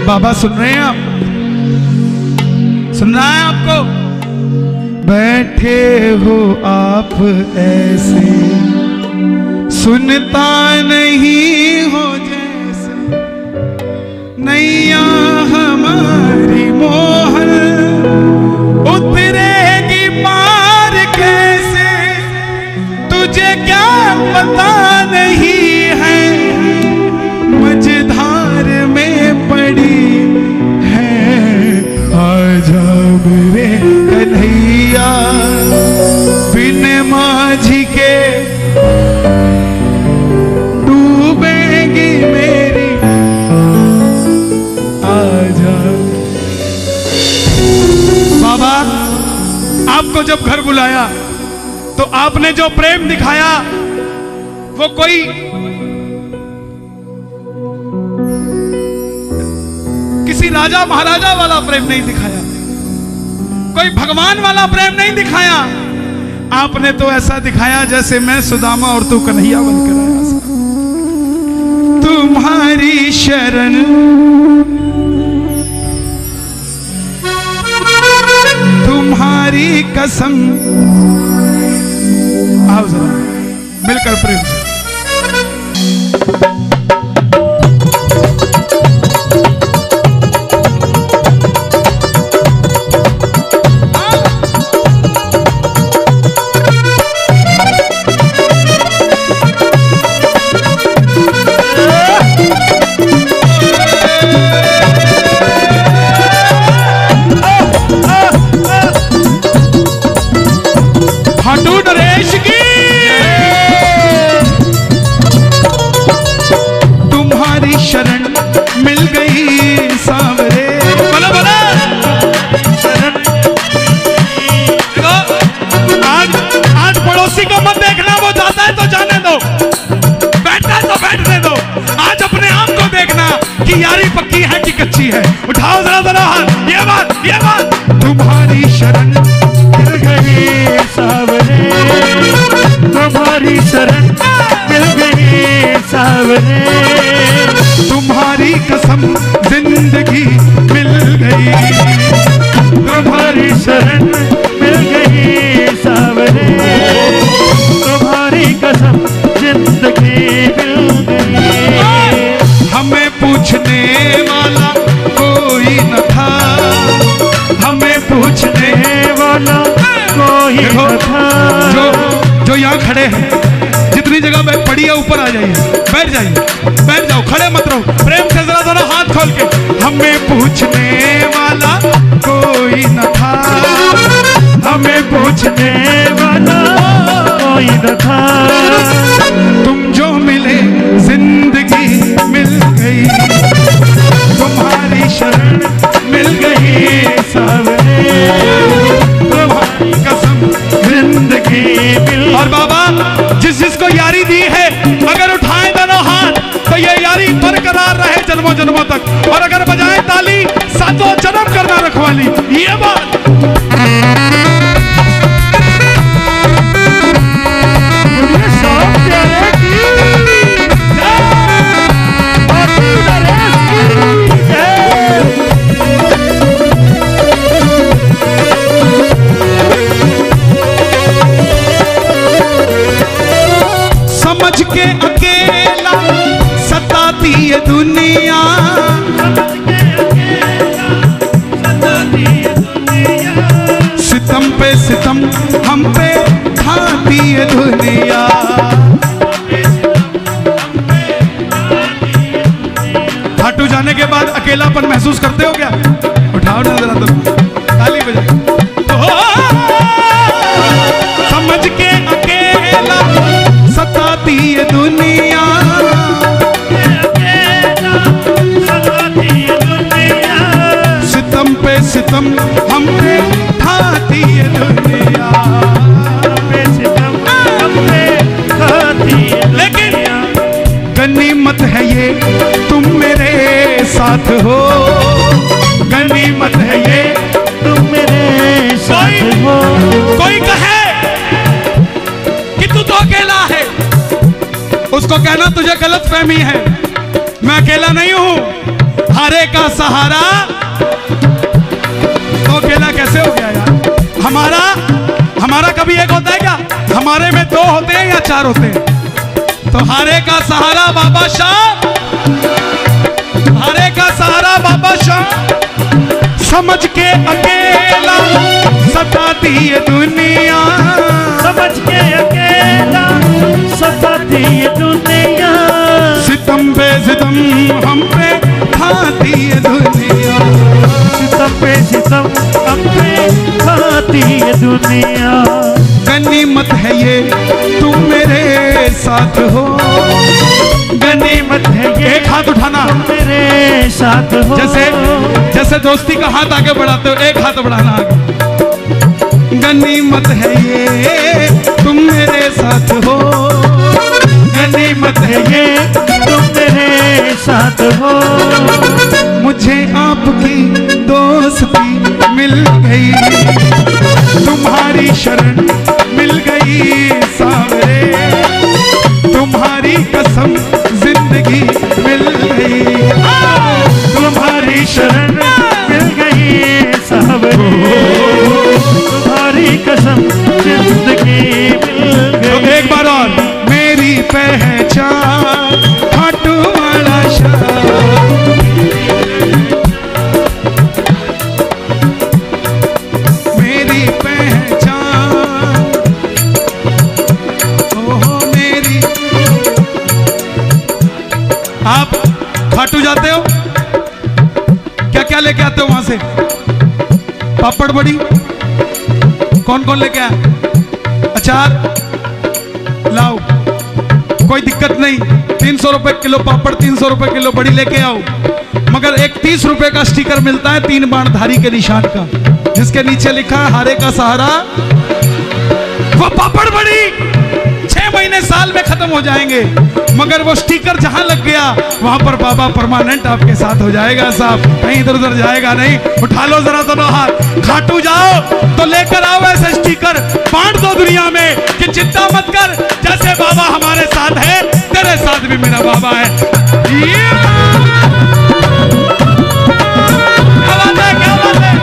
बाबा सुन रहे हैं आप? सुन रहा है आपको? बैठे हो आप ऐसे, सुनता नहीं हो जैसे, नैया हमारी मोहन उतरेगी पार कैसे, तुझे क्या पता नहीं है मझधार में पड़ी है, आजा मेरे कन्हैया बिन माझी के डूबेगी मेरी, आजा। बाबा आपको जब घर बुलाया तो आपने जो प्रेम दिखाया वो कोई किसी राजा महाराजा वाला प्रेम नहीं दिखाया, कोई भगवान वाला प्रेम नहीं दिखाया। आपने तो ऐसा दिखाया जैसे मैं सुदामा और तू कन्हैया बनकर आया। तुम्हारी शरण तुम्हारी कसम, आओ जरा मिलकर प्रेम से। यारी पक्की है कि कच्ची है? उठाओ जरा जरा हाथ, ये बात। तुम्हारी शरण मिल गई सावरे, तुम्हारी शरण मिल गई सावरे, तुम्हारी कसम जिंदगी मिल गई, तुम्हारी शरण मिल गई सावरे, तुम्हारी कसम जिंदगी मिल गई। हमें पूछने वाला कोई न था, हमें पूछने वाला कोई न था। जो यहाँ खड़े हैं, जितनी जगह पड़ी है ऊपर आ जाइए, बैठ जाओ, खड़े मत रहो। प्रेम से जरा जरा हाथ खोल के। हमें पूछने वाला कोई न था, हमें पूछने वाला कोई न था, तुम जो मिले जिंदगी मिल गई, तुम्हारी शरण मिल गई सावरे, तुम्हारी कसम जिंदगी मिल। और बाबा जिसको यारी दी है, अगर उठाए दोनों हाथ तो ये यारी बरकरार रहे जन्मों जन्मों तक, और अगर बजाए ताली सातों जन्म करना रखवाली। ये बात समझ के अकेला सताती ये दुनिया, सितम पे सितम हम पे ढाती ये दुनिया। खाटू जाने के बाद अकेलापन महसूस करते हो क्या? उठाओ ना जरा तुम, ताली बजाओ। समझ के अकेला सताती ये दुनिया, सितम पे सितम हम पे ढाती ये दुनिया, लेकिन गनीमत है ये तुम मेरे साथ हो, गनीमत है ये तुम मेरे साथ हो। कोई कहे कि तू तो अकेला है, उसको कहना तुझे गलत फहमी है। मैं अकेला नहीं हूं, हर हारे का सहारा तो अकेला कैसे हो गया यार? हमारा कभी एक होता है क्या? हमारे में दो होते हैं या चार होते हैं? तो हारे का सहारा बाबा शाह, हारे का सहारा बाबा शाह, समझ के अकेला सताती ये दुनिया, समझ के अकेला सताती ये दुनिया, सितम पे सितम हम पे खाती ये दुनिया, सितम पे सितम हम पे खाती ये दुनिया। गनीमत है ये तुम मेरे साथ हो, गनीमत है ये एक हाथ उठाना मेरे साथ हो, जैसे दोस्ती का हाथ आगे बढ़ाते हो, एक हाथ बढ़ाना आगे। गनीमत है ये तुम मेरे साथ हो, गनीमत है ये तुम मेरे साथ हो, मुझे आपकी दोस्ती मिल गई, तुम्हारी शरण मिल गई सावरे, तुम्हारी कसम जिंदगी मिल गई, तुम्हारी शरण मिल गई सावरे, तुम्हारी कसम जिंदगी मिल गई। तो एक बार और, मेरी पहचान खाटू वाला शाह, मेरी पहचान, ओहो मेरी। आप खाटू जाते हो, क्या क्या लेके आते हो वहां से? पापड़ बड़ी कौन कौन लेके आया? अचार लाओ, कोई दिक्कत नहीं, 300 रुपए किलो पापड़, 300 रुपए किलो बड़ी लेके आओ। मगर एक 30 रुपए का स्टिकर मिलता है 3 बाणधारी के निशान का, जिसके नीचे लिखा है हारे का सहारा। वो पापड़ बड़ी 6 महीने साल में खत्म हो जाएंगे, मगर वो स्टिकर जहां लग गया वहां पर बाबा परमानेंट आपके साथ हो जाएगा साहब, कहीं इधर उधर जाएगा नहीं। उठा लो जरा दोनों हाथ, खाटू जाओ तो लेकर आओ ऐसे स्टिकर, बांट दो दुनिया में कि चिंता मत कर, जैसे बाबा हमारे साथ है तेरे साथ भी मेरा बाबा है। क्या बात है, क्या बात है?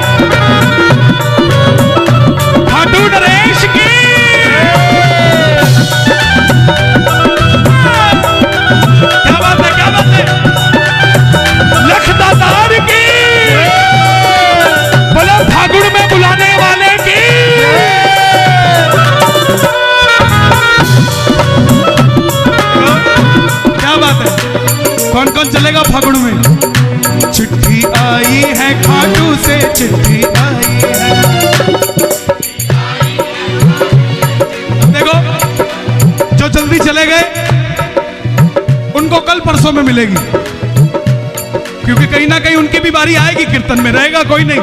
खाटू नरेश की, क्या बात है, क्या बात है? लखदातार की, बोलो फागुन में बुलाने वाले की। क्या बात है? कौन कौन चलेगा फागुन में? चिट्ठी आई है खाटू से, चिट्ठी आई है। देखो जो जल्दी चले गए उनको कल परसों में मिलेगी, क्योंकि कहीं ना कहीं उनकी भी बारी आएगी, कीर्तन में रहेगा कोई नहीं।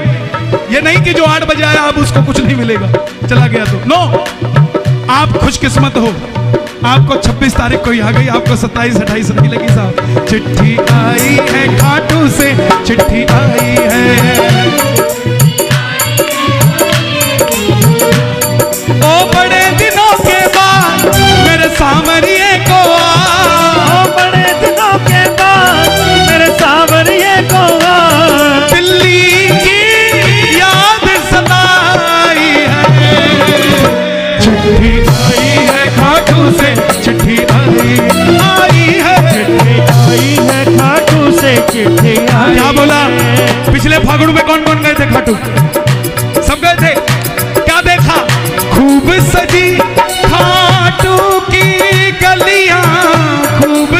ये नहीं कि जो 8 बजे आया अब उसको कुछ नहीं मिलेगा, चला गया तो नो। आप खुशकिस्मत हो, आपको 26 तारीख को ही आ गई, आपको 27 28 नहीं लगी साहब। चिट्ठी आई है खाटू से, चिट्ठी आई है, ओ बड़े दिनों के बाद मेरे सामरिए को आ, बड़े दिनों के बाद मेरे सावरिये को दिल्ली की याद सताई है, चिट्ठी आई है खाटू से, चिट्ठी आई है, चिट्ठी आई है खाटू से, चिट्ठी आई। क्या बोला? पिछले फागुन में कौन कौन गए थे खाटू? सब गए थे। क्या देखा? खूब सजी खाटू की गलियां, खूब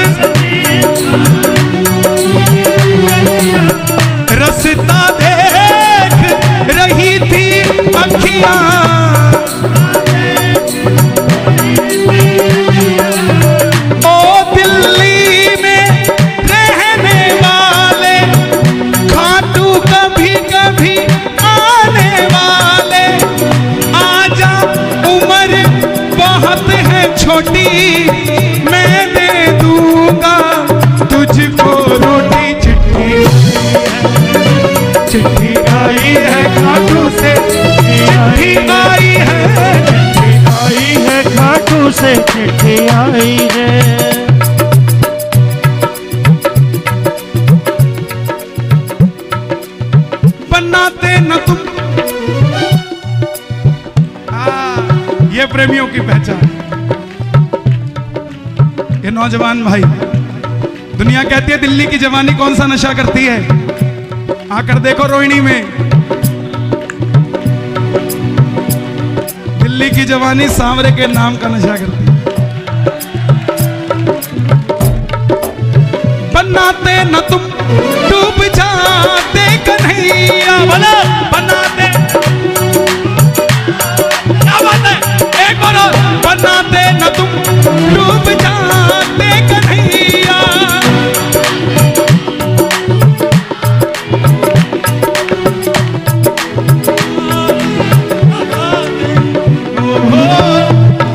रस्ता देख रही थी अखियां, ओ दिल्ली में रहने वाले खाटू कभी कभी आने वाले, आजा उम्र बहुत है छोटी, मैं दे दूंगा तुझको रोटी। चिट्ठी न तुम। ये प्रेमियों की पहचान। ये नौजवान भाई, दुनिया कहती है दिल्ली की जवानी कौन सा नशा करती है, आकर देखो रोहिणी में। दिल्ली की जवानी सांवरे के नाम का नशा करती है। बनाते न तुम डूब जाते कन्हैया, बोलो बनाते, क्या बात है, एक बार और। बनाते न तुम डूब जाते कन्हैया,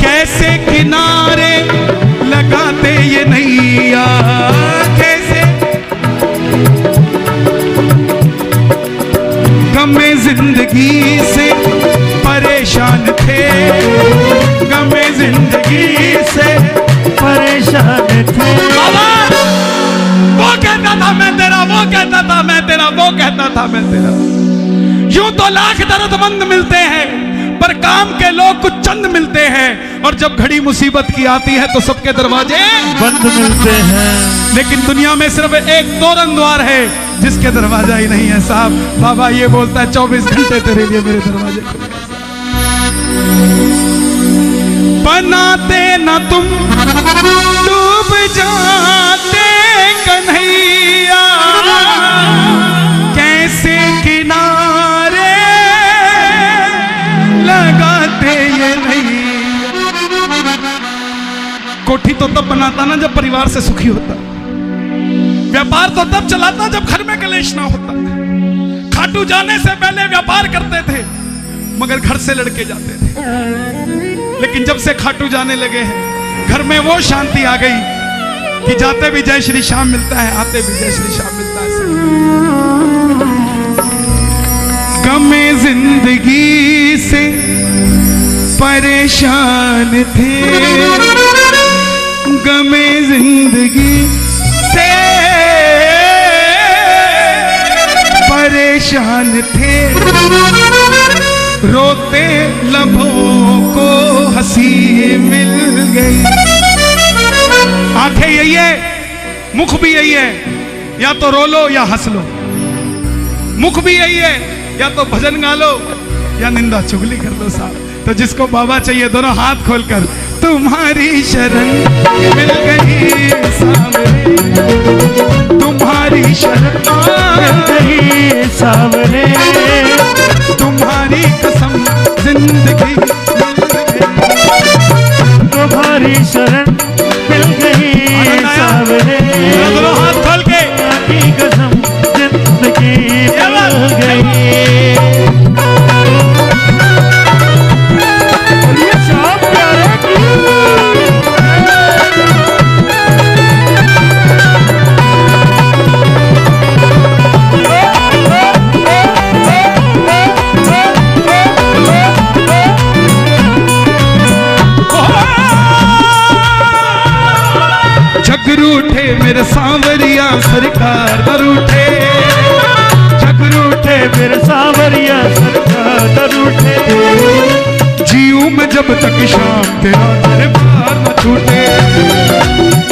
कैसे किनारे लगाते ये नैया, कैसे गमे जिंदगी से परेशान थे, गमे जिंदगी से परेशान थे। वो कहता था मैं तेरा, वो कहता था मैं तेरा, वो कहता था मैं तेरा। यूं तो लाख दर्दमंद मिलते हैं, पर काम के लोग कुछ चंद मिलते हैं, और जब घड़ी मुसीबत की आती है तो सबके दरवाजे बंद मिलते हैं। लेकिन दुनिया में सिर्फ एक तोरण द्वार है जिसके दरवाजा ही नहीं है साहब। बाबा ये बोलता है 24 घंटे तेरे लिए मेरे दरवाजे खुले। बनाते न तुम डूब जाते कन्हैया, कैसे किनारे लगाते ये नहीं। कोठी तो तब बनाता ना जब परिवार से सुखी होता, व्यापार तो तब चलाता जब घर में कलेश ना होता। खाटू जाने से पहले व्यापार करते थे मगर घर से लड़के जाते थे, लेकिन जब से खाटू जाने लगे हैं घर में वो शांति आ गई कि जाते भी जय श्री श्याम मिलता है, आते भी जय श्री श्याम मिलता है। गमे जिंदगी से परेशान थे, गमे जिंदगी से परेशान थे, रोते लबों को हंसी मिल गई। आंखें यही है, मुख भी यही है, या तो रो लो या हंस लो। मुख भी यही है, या तो भजन गा लो या निंदा चुगली कर दो साहब। तो जिसको बाबा चाहिए दोनों हाथ खोलकर, तुम्हारी शरण मिल गई सावरे, तुम्हारी शरण मिल गई सावरे, तुम्हारी कसम जिंदगी तुम्हारी शरण मिल गई सावरे, दोनों हाथ खोल के तुम्हारी कसम जिंदगी मिल गई। रूठे मेरे सांवरिया सरकार न रूठे, जग रूठे मेरे सांवरिया सरकार न रूठे, जीऊं में जब तक शाम तेरा दरबार न छूटे,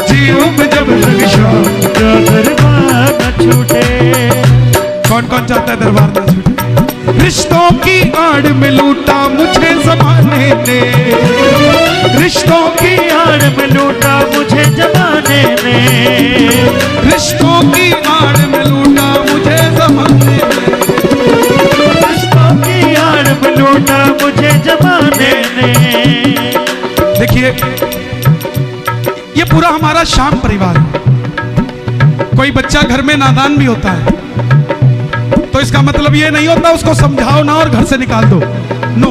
जीऊं में जब तक शाम तेरा दरबार न छूटे। कौन कौन चाहता है दरबार न छूटे? रिश्तों की आड़ में लूटा मुझे ज़माने ने, रिश्तों की आड़ में लूटा मुझे जमाने ने, रिश्तों की आड़ में लूटा मुझे ज़माने ने, रिश्तों की आड़ में लूटा मुझे जमाने ने। देखिए ये पूरा हमारा श्याम परिवार है। कोई बच्चा घर में नादान भी होता है तो इसका मतलब ये नहीं होता उसको समझाओ ना और घर से निकाल दो, नो,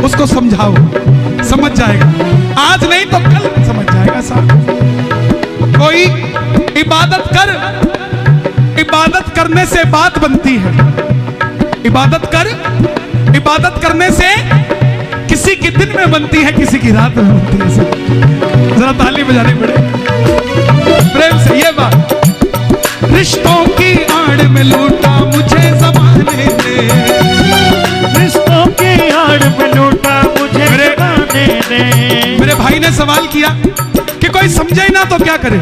उसको समझाओ, समझ जाएगा। आज नहीं तो कल समझ जाएगा साहब। कोई इबादत कर, इबादत करने से बात बनती है, इबादत कर, इबादत करने से किसी की दिन में बनती है, किसी की रात में बनती है। जरा ताली बजानी पड़े प्रेम से ये बात। रिश्तों की आड़ में लूटा मुझे ज़माने ने, सवाल किया कि कोई समझे ना तो क्या करे,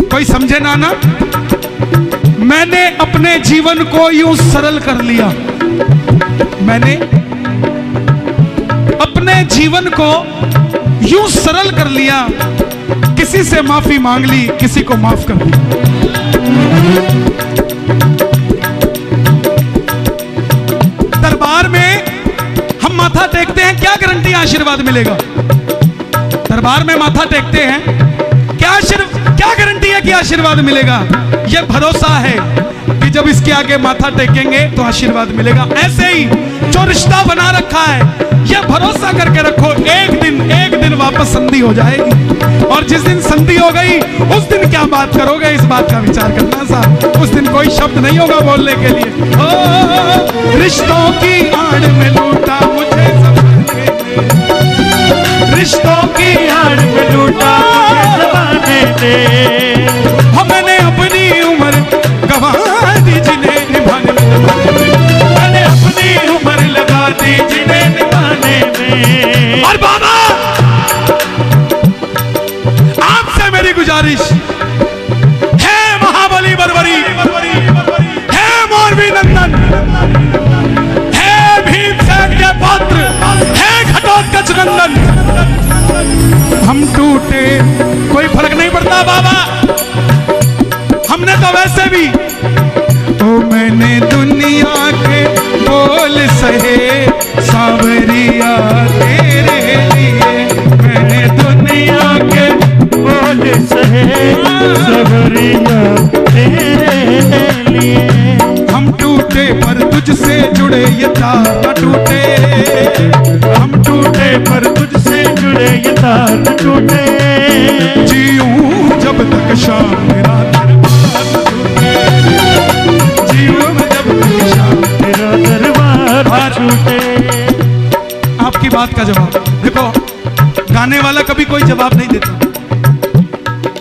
कोई समझे ना ना। मैंने अपने जीवन को यूं सरल कर लिया, मैंने अपने जीवन को यूं सरल कर लिया, किसी से माफी मांग ली, किसी को माफ कर दिया। दरबार में हम माथा टेकते हैं, क्या गारंटी आशीर्वाद मिलेगा? दरबार में माथा टेकते हैं, क्या गारंटी है कि आशीर्वाद मिलेगा? यह भरोसा है कि जब इसके आगे माथा टेकेंगे तो आशीर्वाद मिलेगा। ऐसे ही जो रिश्ता बना रखा है, यह भरोसा करके रखो, एक दिन वापस संधि हो जाएगी। और जिस दिन संधि हो गई उस दिन क्या बात करोगे, इस बात का विचार करना साहब। उस दिन कोई शब्द नहीं होगा बोलने के लिए। ओ रिश्तों की आड़ में लूटा मुझे ज़माने ने, रिश्तों की आड़ में लूटा मुझे ज़माने ने। मैंने अपनी उम्र गवा दी जिन्हें निभाने में, मैंने अपनी उम्र लगा दी जिन्हें निभाने में। और बाबा आपसे मेरी गुजारिश है, महाबली बरबरी, है मोरबी नंदन, है भीमसेन के पुत्र, है घटोत्कच नंदन, हम टूटे कोई फर्क नहीं पड़ता बाबा, हमने तो वैसे भी तो मैंने दुनिया के बोल सहे सांवरिया तेरे लिए, मैंने दुनिया के बोल सहे सांवरिया तेरे लिए। हम टूटे पर तुझसे जुड़े ये तार न टूटे, हम टूटे पर तुझसे जुड़े ये तार न टूटे। जीऊं जब तक शाम मेरा दरबार न टूटे, जीऊं जब तक शाम तेरा दरबार न टूटे। आपकी बात का जवाब देखो, गाने वाला कभी कोई जवाब नहीं देता,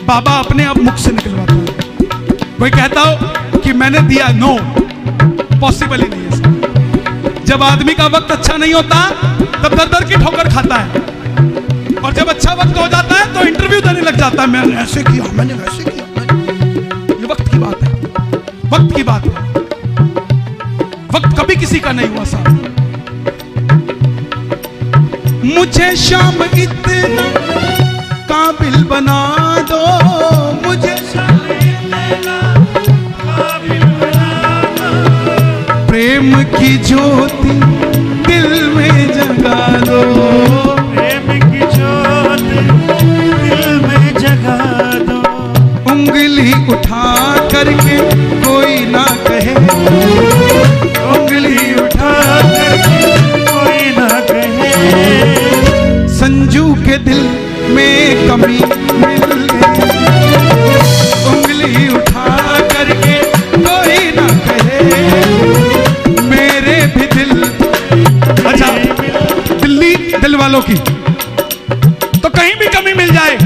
बाबा अपने आप मुख से निकलवाता है। कोई कहता हो कि मैंने दिया, नो, पॉसिबल ही नहीं है। जब आदमी का वक्त अच्छा नहीं होता तब दर दर की ठोकर खाता है, और जब अच्छा वक्त हो जाता है तो इंटरव्यू देने लग जाता है, मैंने ऐसे किया, मैंने वैसे किया। ये वक्त की बात है, वक्त की बात है, वक्त कभी किसी का नहीं हुआ साहब। मुझे शाम इतना काबिल बना दो, मुझे प्रेम की ज्योति दिल में जगा दो, प्रेम की ज्योति दिल में जगा दो। उंगली उठा करके कोई ना कहे, उंगली उठा करके कोई ना कहे। संजू के दिल में कमी मिल गई, उंगली उठा करके कोई ना कहे, मेरे भी दिल। अच्छा, दिल्ली दिल वालों की तो कहीं भी कमी मिल जाए,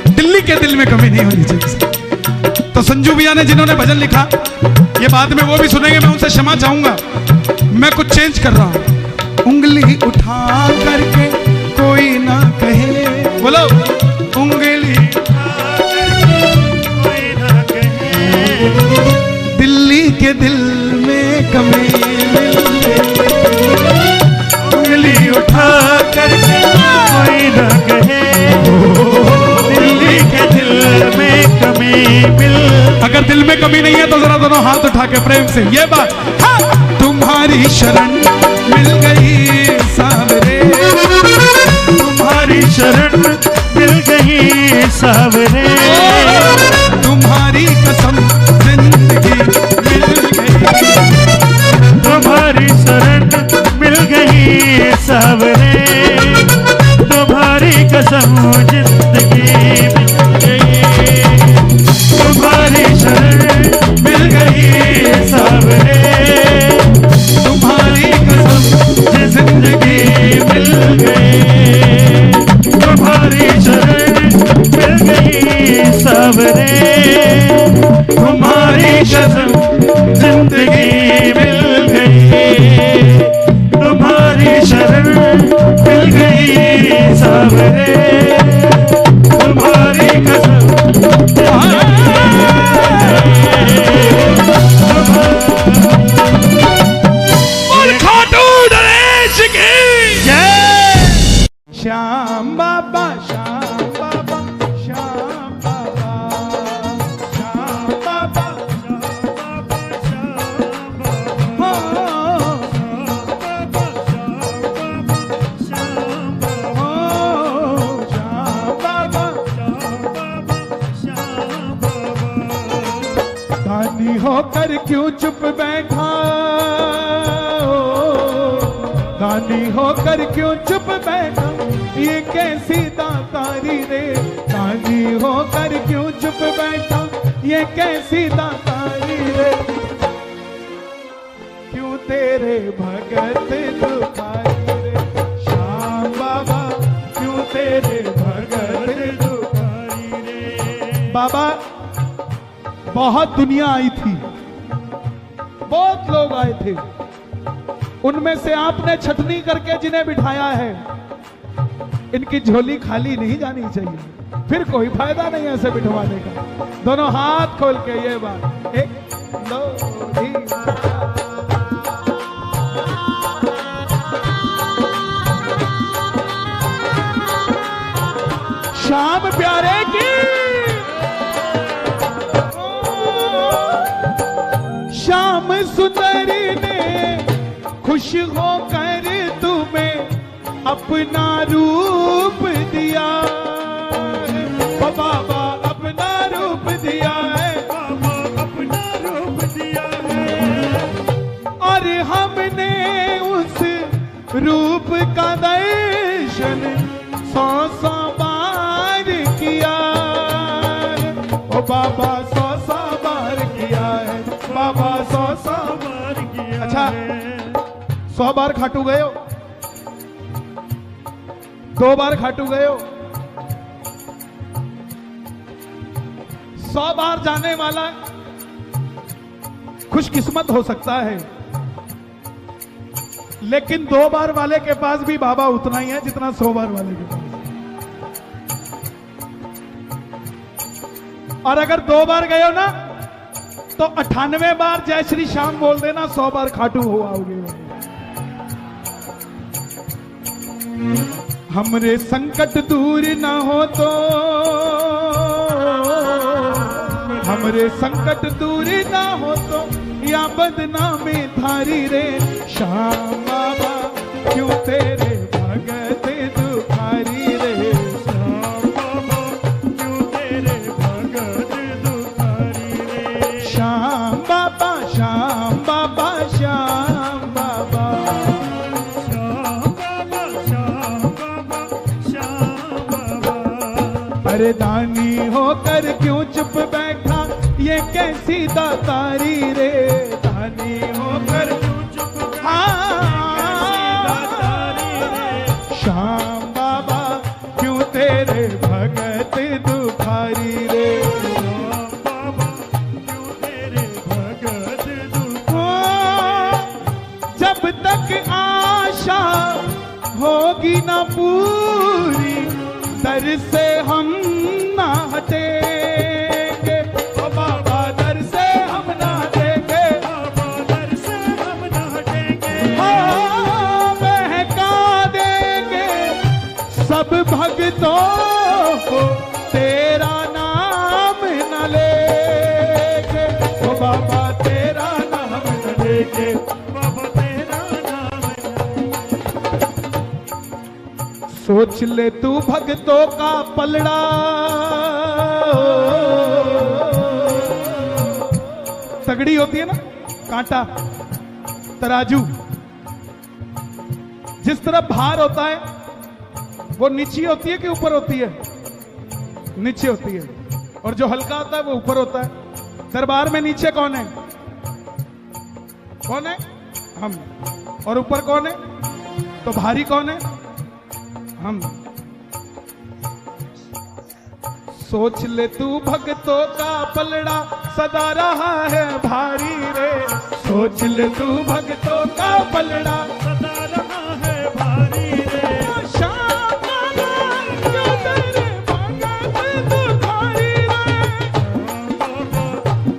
दिल्ली के दिल में कमी नहीं होनी चाहिए। तो संजू भैया ने जिन्होंने भजन लिखा, ये बाद में वो भी सुनेंगे, मैं उनसे क्षमा चाहूंगा, मैं कुछ चेंज कर रहा हूं। उंगली उठा करके कोई ना कहे, बोलो, उंगली कोई ना कहे। दिल्ली के दिल में कमी मिल गई, उंगली उठा करके कोई ना कहे। दिल्ली के दिल में कमी मिल। अगर दिल में कमी नहीं है तो जरा दोनों हाथ उठा के प्रेम से ये बात, हाँ। तुम्हारी शरण मिल गई सावरे, तुम्हारी शरण मिल गई सावरे। तुम्हारी कसम जिंदगी मिल गई, तुम्हारी शरण मिल गई सावरे। तुम्हारी कसम जिंदगी मिल गई, तुम्हारी शरण मिल गई सावरे। तुम्हारी कसम जिंदगी मिल गई, तुम्हारी शरण मिल गई सावरे। होकर क्यों चुप बैठा, दानी होकर क्यों चुप बैठा, ये कैसी दातारी रे। दानी होकर क्यों चुप बैठा, ये कैसी दातारी रे। क्यों तेरे भगत दुखारी रे, श्याम बाबा क्यों तेरे भगत दुखारी रे। बाबा बहुत दुनिया आई थी, बहुत लोग आए थे, उनमें से आपने छटनी करके जिन्हें बिठाया है, इनकी झोली खाली नहीं जानी चाहिए, फिर कोई फायदा नहीं ऐसे बिठवाने का। दोनों हाथ खोल के ये बात, एक दो तीन। श्याम प्यारे की, श्याम सुंदरी ने खुश होकर तुम्हें अपना रूप दिया है। ओ बाबा अपना रूप दिया है, बाबा अपना रूप दिया है। और हमने उस रूप का दर्शन 100 बार किया है। ओ बाबा 100 बार किया है, बाबा 100 बार किया। अच्छा 100 बार खाटू गए हो, 2 बार खाटू गए हो, 100 बार जाने वाला खुशकिस्मत हो सकता है, लेकिन 2 बार वाले के पास भी बाबा उतना ही है जितना 100 बार वाले के पास। और अगर 2 बार गए हो ना तो 98 बार जय श्री श्याम बोल देना, 100 बार खाटू हो आओगे। हमरे संकट दूर ना हो तो, हमरे संकट दूर ना हो तो, या बदनामी थारी रे। श्याम बाबा क्यों तेरे भगत दुखारी रे। श्याम बाबा क्यों तेरे भगत दुखारी रे। श्याम बाबा श्याम बाबा श्याम बाबा। श्याम बाबा श्याम बाबा श्याम बाबा। अरे दानी होकर क्यों चुप बैठा, ये कैसी दातारी रे। दानी होकर क्यों चुप बैठा, श्याम बाबा क्यों तेरे भगत दुखारी रे। श्याम बाबा क्यों तेरे भगत दुखारी। जब तक आशा होगी ना पूरी, दर से हम ना हटेंगे। ओ बाबा दर से हम ना हटेंगे, बाबा दर से हम न हटेंगे। हाँ, बहका देंगे सब भक्तों को, तेरा नाम न लेंगे। ओ बाबा तेरा नाम न लेंगे। बाबा तेरा नाम सोच ले तू भक्तों का पलड़ा, तगड़ी होती है ना कांटा, तराजू, जिस तरह भार होता है वो नीचे होती है कि ऊपर होती है? नीचे होती है, और जो हल्का होता है वो ऊपर होता है। दरबार में नीचे कौन है? कौन है? हम। और ऊपर कौन है? तो भारी कौन है? हम। सोच ले तू भक्तों का पलड़ा सदा रहा है भारी रे। सोच ले तू भक्तों का पलड़ा